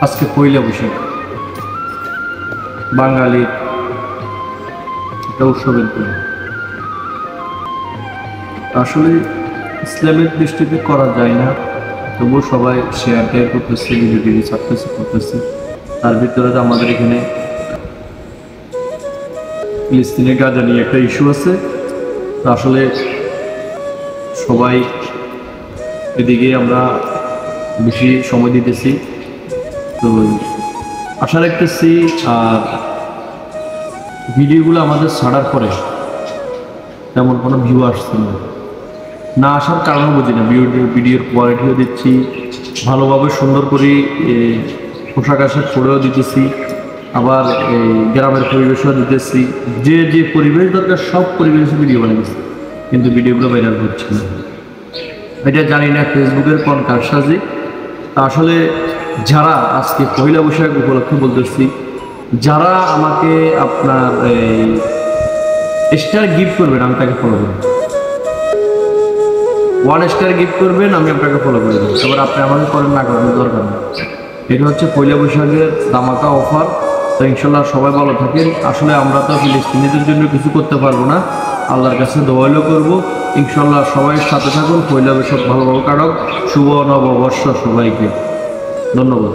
আজকে পয়লা বৈশাখ বাঙালির একটা উৎসবের দিন। আসলে ইসলামের দৃষ্টিতে করা যায় না, তবুও সবাই শেয়ার টেয়ার করতেছে, ভিডিও ছাড়তেছে করতেছে। তার ভিতরে আমাদের এখানে ফিলিস্তিনে গাজা নিয়ে একটা ইস্যু আছে। তো আসলে সবাই এদিকে আমরা বেশি সময় দিতেছি। তো আশা রাখতেছি আর ভিডিওগুলো আমাদের ছাড়ার পরে তেমন কোনো ভিউ আসছে না আসার কারণও বুঝি না। ভিডিওর কোয়ালিটিও দিচ্ছি ভালোভাবে, সুন্দর করে পোশাক আশাক পরেও দিতেছি, আবার এই গ্রামের পরিবেশও দিতেছি। যে যে পরিবেশ দরকার সব পরিবেশে ভিডিও বানিয়েছি, কিন্তু ভিডিওগুলো ভাইরাল হচ্ছে না। এটা জানি না ফেসবুকের কোন কারসাজি। আসলে যারা আজকে পয়লা বৈশাখ উপলক্ষে বলতেছি, যারা আমাকে আপনার স্টার গিফট করবেন আমি তাকে ফলো করব, 1 স্টার গিফট করবেন আমি আপনাকে ফলো করে দেবো। এবার আপনি আমাকে করেন না করেন দরকার নেই। এটা হচ্ছে পয়লা বৈশাখের ধামাকা অফার। তো ইনশাল্লাহ সবাই ভালো থাকেন। আসলে আমরা তো ফিলিস্তিনিদের জন্য কিছু করতে পারবো না, আল্লাহর কাছে দোয়াইল করব। ইনশাল্লাহ সবাই সাথে থাকুন। পয়লা বৈশাখ ভালোভাবে কাটক। শুভ নববর্ষ সবাইকে। ধন্যবাদ।